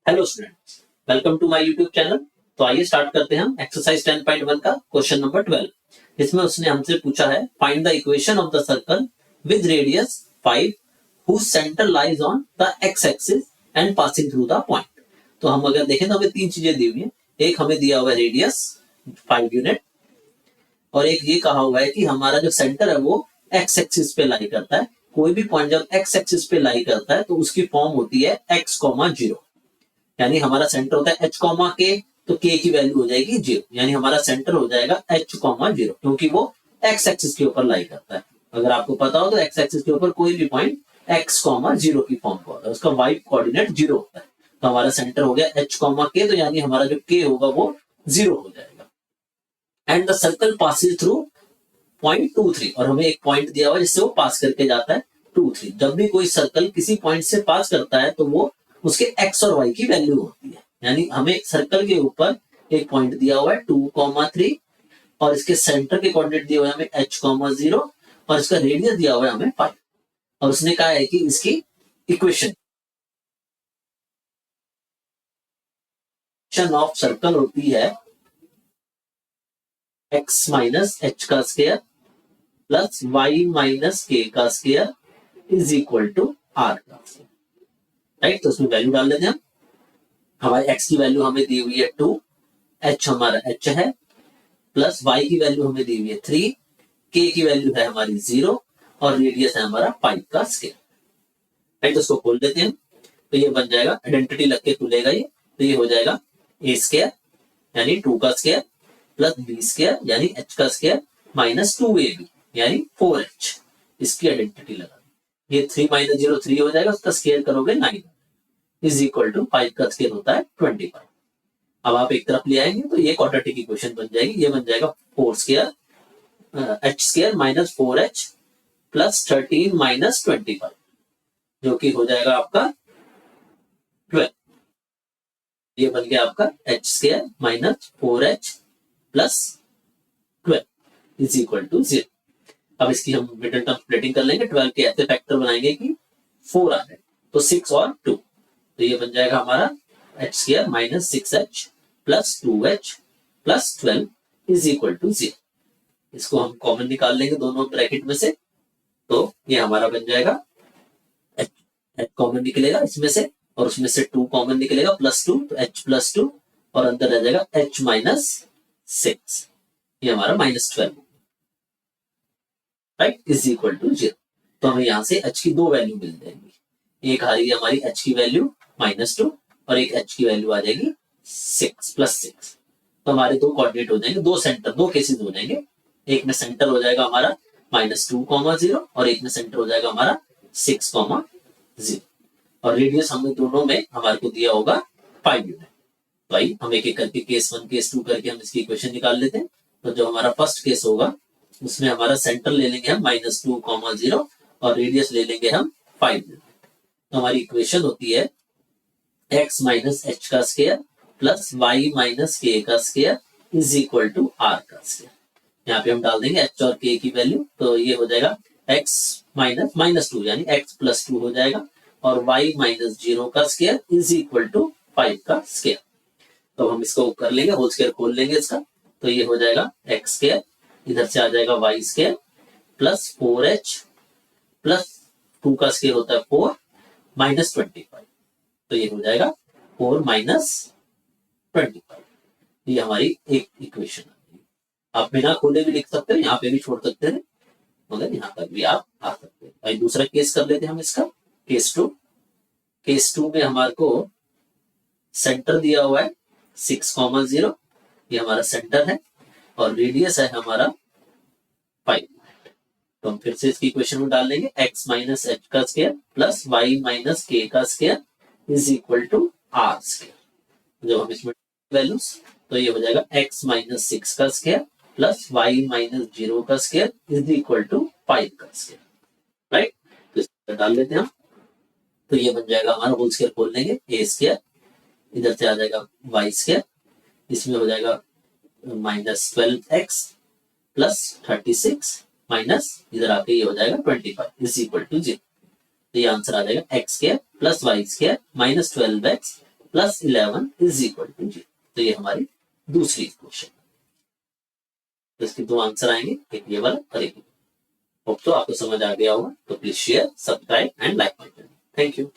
Hello students, welcome to my YouTube channel. तो आइए start करते हैं हम एक्सरसाइज 10.1 का क्वेश्चन नंबर 12। इसमें उसने हमसे पूछा है find the equation of the circle with radius 5 whose center lies on the x axis and passing through the point। तो हम अगर देखें तो हमें तीन चीजें दी हुई है। एक हमें दिया हुआ है रेडियस 5 यूनिट, और एक ये कहा हुआ है कि हमारा जो सेंटर है वो एक्स एक्सिस पे लाई करता है। कोई भी पॉइंट जब एक्स एक्सिस पे लाई करता है तो उसकी फॉर्म होती है x, 0, यानी हमारा सेंटर होता है h, k, तो k की वैल्यू हो जाएगी 0, यानी हमारा सेंटर हो जाएगा h, 0, क्योंकि वो x एक्सिस के ऊपर लाई करता है। अगर आपको पता हो तो x एक्सिस के ऊपर कोई भी पॉइंट x, 0 की फॉर्म का होता है, उसका y कोऑर्डिनेट 0 होता है। तो हमारा सेंटर हो गया h, k, तो यानी हमारा जो k होगा वो 0 हो जाएगा। And the circle passes through point 2, 3, और हमें एक पॉइंट दिया हुआ जिससे वो पास करके जाता है 2, 3। जब भी कोई सर्कल किसी पॉइंट से पास करता है तो वो उसके x और y की वैल्यू होती है। यानी हमें सर्कल के ऊपर एक पॉइंट दिया हुआ है 2, 3, और इसके सेंटर के कोऑर्डिनेट दिए हुए हमें h, 0, और इसका रेडियस दिया हुआ है हमें 5, और उसने कहा है कि इसकी इक्वेशन ऑफ सर्कल होती है x माइनस h का square plus y minus k का square is equal to r का स्क्वायर। राइट, तो उसमें वैल्यू डाल देते हैं हम। हमारे x की वैल्यू हमें दी हुई है 2, h हमारा h है, प्लस y की वैल्यू हमें दी हुई है 3, k की वैल्यू है हमारी 0, और रेडियस है हमारा 5 का स्क्वायर। राइट, तो उसको खोल देते हैं। तो ये बन जाएगा, आइडेंटिटी लग के खुलेगा ये, तो ये हो जाएगा a स्क्वायर यानी 2 का स्क्वायर प्लस b स्क्वायर यानी h का स्क्वायर माइनस 2ab यानी 4h। इसकी आइडेंटिटी लगा, ये 3 माइनस 0 3 हो जाएगा, उसका स्क्वायर करोगे 9 इज इक्वल टू 5 का स्क्वायर होता है 25। अब आप एक तरफ ले आएंगे तो ये क्वाड्रेटिक इक्वेशन बन जाएगी। ये बन जाएगा 4 square h square minus 4h plus 13 minus 25, जो कि हो जाएगा आपका 12। ये बन गया आपका h square minus 4h plus 12 is equal to 0। अब इसकी हम मिडिल टर्म स्प्लिटिंग कर लेंगे। 12 के ऐसे फैक्टर बनाएंगे कि 4 आ जाए, तो 6 और 2, तो ये बन जाएगा हमारा h square minus 6h plus 2h plus 12 is equal to 0। इसको हम कॉमन निकाल लेंगे दोनों ब्रैकेट में से, तो ये हमारा बन जाएगा h कॉमन निकलेगा इसमें से, और उसमें से 2 कॉमन निकलेगा प्लस 2, तो h प्लस 2, और अंदर रह जाएगा h माइनस 6, ये हमारा minus 12, right, is equal to 0। तो हमें यहाँ से h की दो वैल्यू मिल जाएंगी। एक आ रही है हमारी h की वैल्यू -2, और एक h की वैल्यू आ जाएगी 6 प्लस 6। तो हमारे दो कोऑर्डिनेट हो जाएंगे, दो सेंटर, दो केसेस हो जाएंगे। एक में सेंटर हो जाएगा हमारा -2, 0, और एक में सेंटर हो जाएगा हमारा 6, 0, और रेडियस हमें दोनों में हमारे को दिया होगा 5 यूनिट। तो आइए हम एक एक करके केस 1 केस 2 करके हम इसकी इक्वेशन निकाल लेते हैं। तो जो हमारा फर्स्ट केस होगा उसमें हमारा सेंटर ले लेंगे हम -2, 0, और रेडियस ले लेंगे हम 5 यूनिट। तो हमारी इक्वेशन होती है x माइनस h का square plus y minus k का square is equal to r का स्क्वायर। यहाँ पे हम डाल देंगे h और k की वैल्यू, तो ये हो जाएगा x माइनस 2 यानी x प्लस 2 हो जाएगा, और y माइनस 0 का स्क्वायर इज इक्वल टू 5 का स्क्वायर। तो हम इसको कर लेंगे, होल स्क्वायर खोल लेंगे इसका, तो ये हो जाएगा x स्क्वायर, इधर से आ जाएगा y square plus 4h plus 2 का स्क्वायर होता है 4 माइनस 25, तो ये हो जाएगा 4 माइनस 25। ये हमारी एक इक्वेशन है। आप बिना खोले भी लिख सकते हैं, यहाँ पे भी छोड़ सकते हैं, मगर यहाँ पर भी आप आ सकते हैं। भाई दूसरा केस कर लेते हैं हम इसका, केस 2। केस 2 में हमारे को सेंटर दिया हुआ है 6, 0, ये हमारा सेंटर है, और रेडियस है हमारा 5। तो हम फिर से इसकी इक्वेशन में डाल देंगे x माइनस h का square plus y minus k का square is equal to r square. जब हम इसमें वैल्यूज, तो ये हो जाएगा x माइनस 6 का स्क्वायर प्लस y माइनस 0 का स्क्वायर इज इक्वल टू 5 का स्क्वायर, राइट। तो इसमें डाल लेते हैं हम, तो ये बन जाएगा हमारा होल स्क्वायर खोल लेंगे a स्क्वायर, इधर से आ जाएगा y स्क्वायर, इसमें हो जाएगा -12x प्लस 36 माइनस इधर आके ये हो जाएगा 25 इज इक्वल टू 0। तो ये आंसर आ जाएगा x square plus y square minus 12x plus 11 is equal to 0। तो ये हमारी दूसरी इक्वेशन। तो इसके दो आंसर आएंगे, एक ये वाला और एक। होप तो आपको समझ आ गया होगा। तो please share, subscribe and like my channel. Thank you.